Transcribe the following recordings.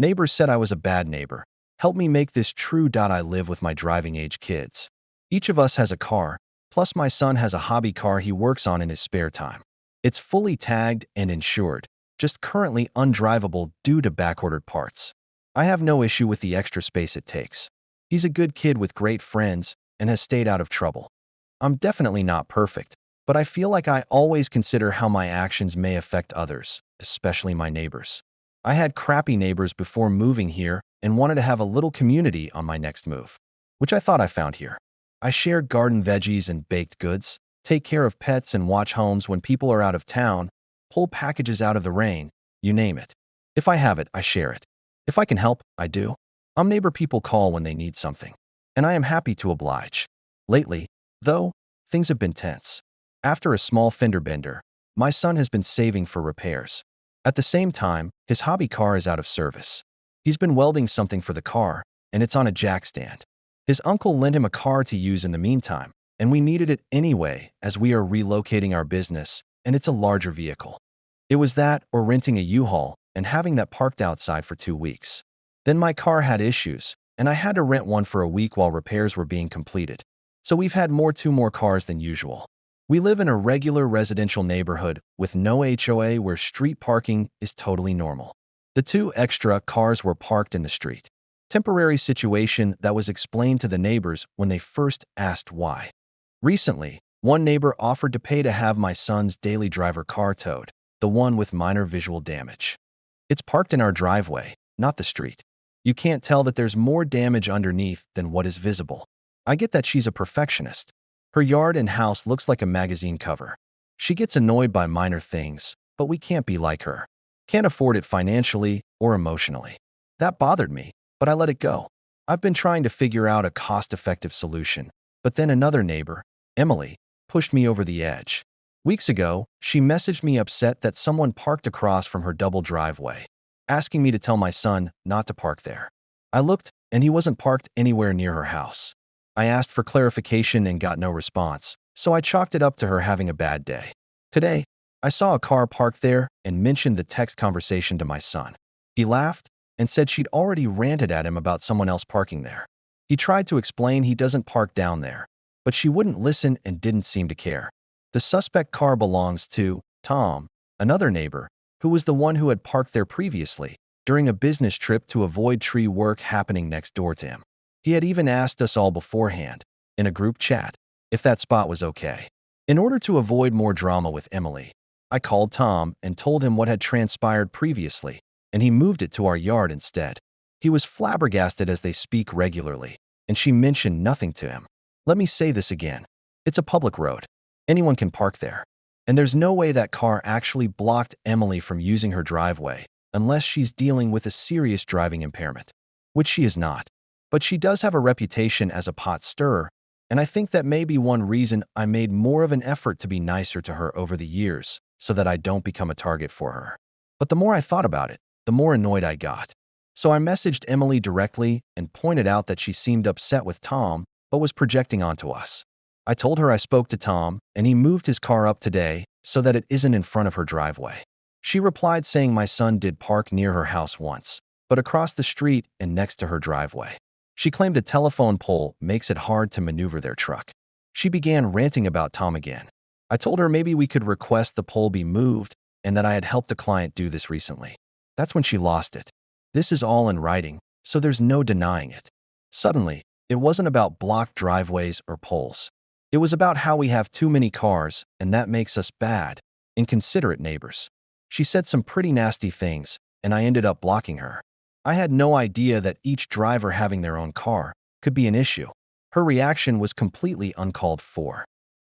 Neighbors said I was a bad neighbor. Help me make this true. I live with my driving age kids. Each of us has a car, plus my son has a hobby car he works on in his spare time. It's fully tagged and insured, just currently undrivable due to backordered parts. I have no issue with the extra space it takes. He's a good kid with great friends and has stayed out of trouble. I'm definitely not perfect, but I feel like I always consider how my actions may affect others, especially my neighbors. I had crappy neighbors before moving here and wanted to have a little community on my next move, which I thought I found here. I shared garden veggies and baked goods, take care of pets and watch homes when people are out of town, pull packages out of the rain, you name it. If I have it, I share it. If I can help, I do. I'm neighbor people call when they need something, and I am happy to oblige. Lately, though, things have been tense. After a small fender bender, my son has been saving for repairs. At the same time, his hobby car is out of service. He's been welding something for the car, and it's on a jack stand. His uncle lent him a car to use in the meantime, and we needed it anyway as we are relocating our business, and it's a larger vehicle. It was that or renting a U-Haul and having that parked outside for 2 weeks. Then my car had issues, and I had to rent one for a week while repairs were being completed. So we've had two more cars than usual. We live in a regular residential neighborhood with no HOA where street parking is totally normal. The 2 extra cars were parked in the street. Temporary situation that was explained to the neighbors when they first asked why. Recently, one neighbor offered to pay to have my son's daily driver car towed, the one with minor visual damage. It's parked in our driveway, not the street. You can't tell that there's more damage underneath than what is visible. I get that she's a perfectionist. Her yard and house looks like a magazine cover. She gets annoyed by minor things, but we can't be like her. Can't afford it financially or emotionally. That bothered me, but I let it go. I've been trying to figure out a cost-effective solution, but then another neighbor, Emily, pushed me over the edge. Weeks ago, she messaged me upset that someone parked across from her double driveway, asking me to tell my son not to park there. I looked, and he wasn't parked anywhere near her house. I asked for clarification and got no response, so I chalked it up to her having a bad day. Today, I saw a car parked there and mentioned the text conversation to my son. He laughed and said she'd already ranted at him about someone else parking there. He tried to explain he doesn't park down there, but she wouldn't listen and didn't seem to care. The suspect car belongs to Tom, another neighbor, who was the one who had parked there previously during a business trip to avoid tree work happening next door to him. He had even asked us all beforehand, in a group chat, if that spot was okay. In order to avoid more drama with Emily, I called Tom and told him what had transpired previously, and he moved it to our yard instead. He was flabbergasted as they speak regularly, and she mentioned nothing to him. Let me say this again. It's a public road. Anyone can park there. And there's no way that car actually blocked Emily from using her driveway, unless she's dealing with a serious driving impairment, which she is not. But she does have a reputation as a pot stirrer, and I think that may be one reason I made more of an effort to be nicer to her over the years so that I don't become a target for her. But the more I thought about it, the more annoyed I got. So I messaged Emily directly and pointed out that she seemed upset with Tom, but was projecting onto us. I told her I spoke to Tom, and he moved his car up today so that it isn't in front of her driveway. She replied saying my son did park near her house once, but across the street and next to her driveway. She claimed a telephone pole makes it hard to maneuver their truck. She began ranting about Tom again. I told her maybe we could request the pole be moved and that I had helped a client do this recently. That's when she lost it. This is all in writing, so there's no denying it. Suddenly, it wasn't about blocked driveways or poles. It was about how we have too many cars, and that makes us bad, inconsiderate neighbors. She said some pretty nasty things, and I ended up blocking her. I had no idea that each driver having their own car could be an issue. Her reaction was completely uncalled for.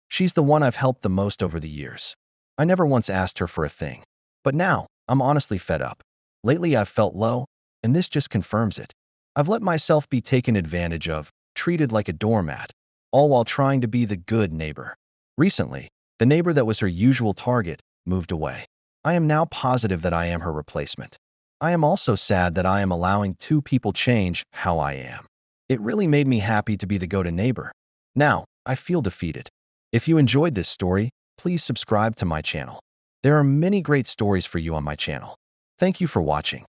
She's the one I've helped the most over the years. I never once asked her for a thing. But now, I'm honestly fed up. Lately I've felt low, and this just confirms it. I've let myself be taken advantage of, treated like a doormat, all while trying to be the good neighbor. Recently, the neighbor that was her usual target moved away. I am now positive that I am her replacement. I am also sad that I am allowing 2 people change how I am. It really made me happy to be the go-to neighbor. Now, I feel defeated. If you enjoyed this story, please subscribe to my channel. There are many great stories for you on my channel. Thank you for watching.